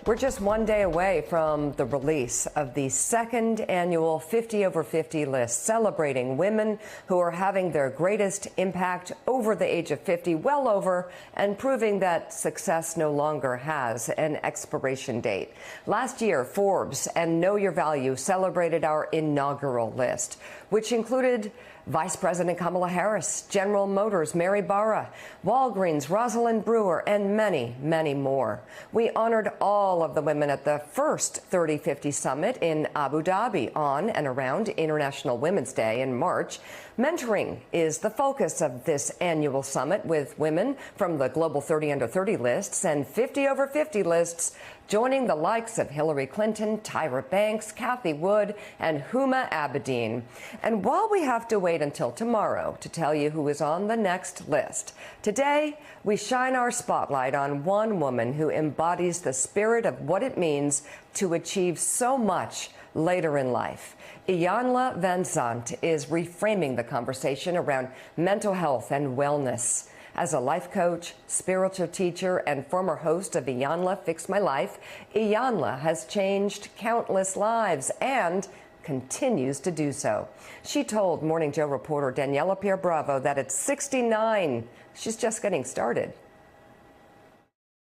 We're just one day away from the release of the second annual 50 over 50 list, celebrating women who are having their greatest impact over the age of 50, well over, and proving that success no longer has an expiration date. Last year, Forbes and Know Your Value celebrated our inaugural list, which included Vice President Kamala Harris, General Motors, Mary Barra, Walgreens, Rosalind Brewer, and many, many more. We honored all of the women at the first 30-50 summit in Abu Dhabi on and around International Women's Day in March. Mentoring is the focus of this annual summit, with women from the Global 30 Under 30 lists and 50 Over 50 lists joining the likes of Hillary Clinton, Tyra Banks, Kathy Wood, and Huma Abedin. And while we have to wait until tomorrow to tell you who is on the next list, today we shine our spotlight on one woman who embodies the spirit of what it means to achieve so much later in life. Iyanla Vanzant is reframing the conversation around mental health and wellness. As a life coach, spiritual teacher, and former host of Iyanla Fix My Life, Iyanla has changed countless lives and continues to do so. She told Morning Joe reporter Daniela Pierre Bravo that at 69, she's just getting started.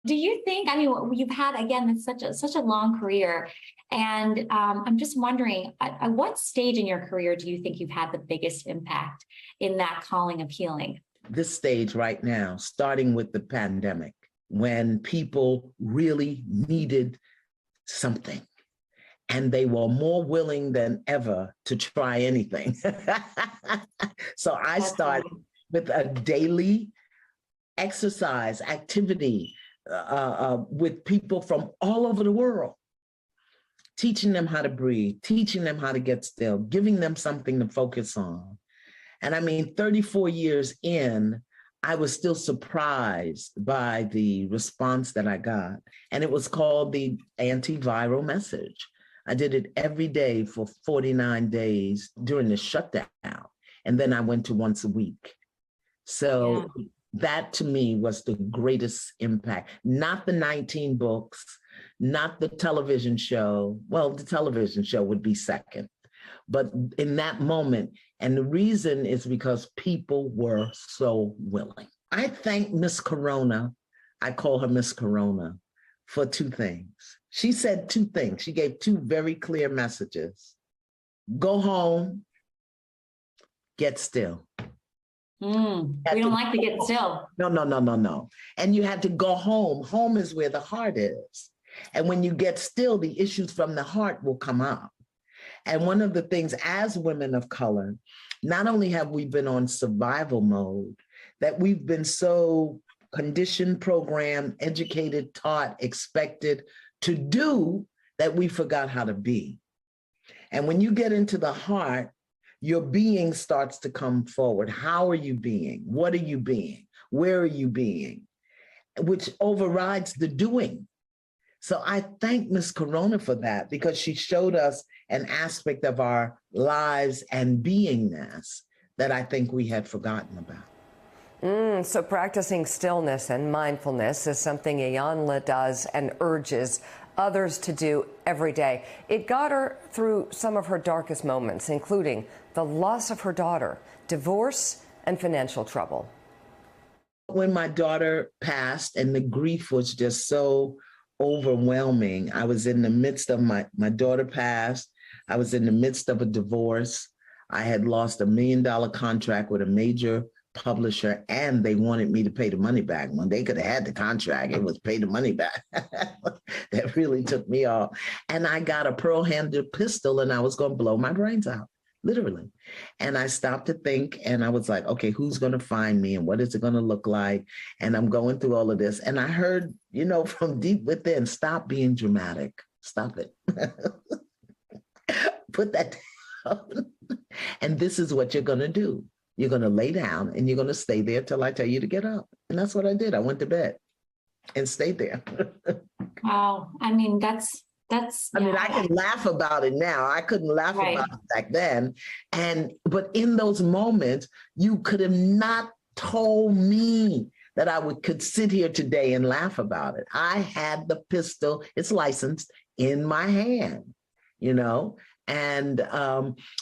Do you think, I mean, you've had, again, such a long career, and I'm just wondering, at what stage in your career do you think you've had the biggest impact in that calling of healing? This stage right now, starting with the pandemic, when people really needed something and they were more willing than ever to try anything. So I started with a daily exercise activity with people from all over the world, teaching them how to breathe, teaching them how to get still, giving them something to focus on. And I mean, 34 years in, I was still surprised by the response that I got. And it was called the antiviral message. I did it every day for 49 days during the shutdown. And then I went to once a week. So that to me was the greatest impact. Not the 19 books, not the television show. Well, the television show would be second. But in that moment, and the reason is because people were so willing. I thank Miss Corona, I call her Miss Corona, for two things. She said two things. She gave two very clear messages. Go home, get still. We don't like to get still. No. And you had to go home. Home is where the heart is. And when you get still, the issues from the heart will come up. And one of the things as women of color, not only have we been on survival mode, that we've been so conditioned, programmed, educated, taught, expected to do that we forgot how to be. And when you get into the heart, your being starts to come forward. How are you being? What are you being? Where are you being? Which overrides the doing. So I thank Ms. Corona for that, because she showed us an aspect of our lives and beingness that I think we had forgotten about. So practicing stillness and mindfulness is something Iyanla does and urges others to do every day. It got her through some of her darkest moments, including the loss of her daughter, divorce, and financial trouble. When my daughter passed and the grief was just so overwhelming, I was in the midst of my daughter passed. I was in the midst of a divorce. I had lost $1 million contract with a major publisher, and they wanted me to pay the money back. When they could have had the contract, it was pay the money back. That really took me off. And I got a pearl-handled pistol, and I was going to blow my brains out, literally. And I stopped to think, and I was like, okay, who's going to find me, and what is it going to look like? And I'm going through all of this. And I heard, from deep within, stop being dramatic. Stop it. Put that down. And this is what you're going to do. You're going to lay down and you're going to stay there till I tell you to get up. And that's what I did. I went to bed and stayed there. Wow. I mean, that's. I mean, I can laugh about it now. I couldn't laugh about it back then. But in those moments, you could have not told me that I could sit here today and laugh about it. I had the pistol, it's licensed, in my hand, you know? And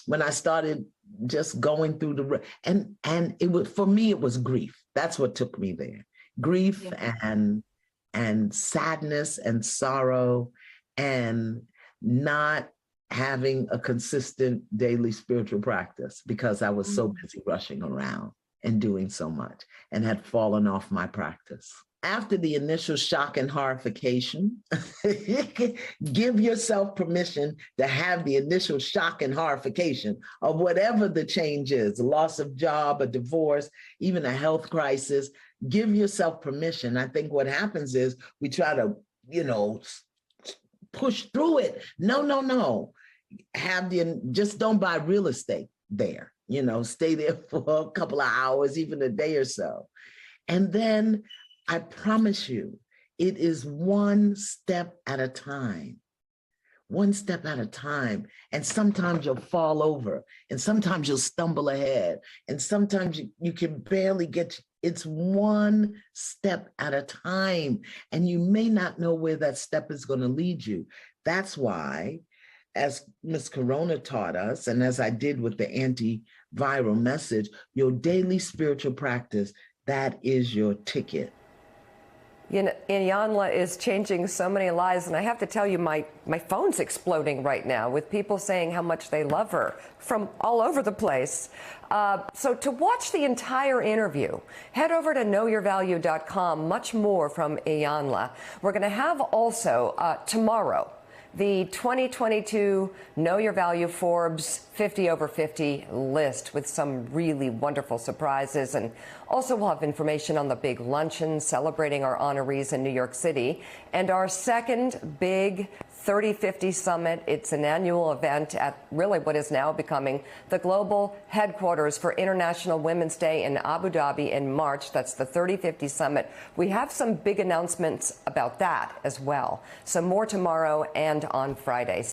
when I started just going through and it was, for me, it was grief. That's what took me there. Grief and sadness and sorrow and not having a consistent daily spiritual practice because I was so busy rushing around and doing so much and had fallen off my practice. After the initial shock and horrification, give yourself permission to have the initial shock and horrification of whatever the change is, a loss of job, a divorce, even a health crisis. Give yourself permission. I think what happens is we try to, push through it. No. Just don't buy real estate there, stay there for a couple of hours, even a day or so. And then I promise you, it is one step at a time. One step at a time. And sometimes you'll fall over, and sometimes you'll stumble ahead, and sometimes you can barely it's one step at a time. And you may not know where that step is going to lead you. That's why, as Ms. Corona taught us, and as I did with the antiviral message, your daily spiritual practice, that is your ticket. Iyanla is changing so many lives, and I have to tell you, my phone's exploding right now with people saying how much they love her from all over the place. So to watch the entire interview, head over to knowyourvalue.com. Much more from Iyanla. We're going to have also tomorrow the 2022 Know Your Value Forbes 50 over 50 list with some really wonderful surprises. And also we'll have information on the big luncheon celebrating our honorees in New York City and our second big 3050 Summit. It's an annual event at really what is now becoming the global headquarters for International Women's Day in Abu Dhabi in March. That's the 3050 Summit. We have some big announcements about that as well. So more tomorrow and on Friday.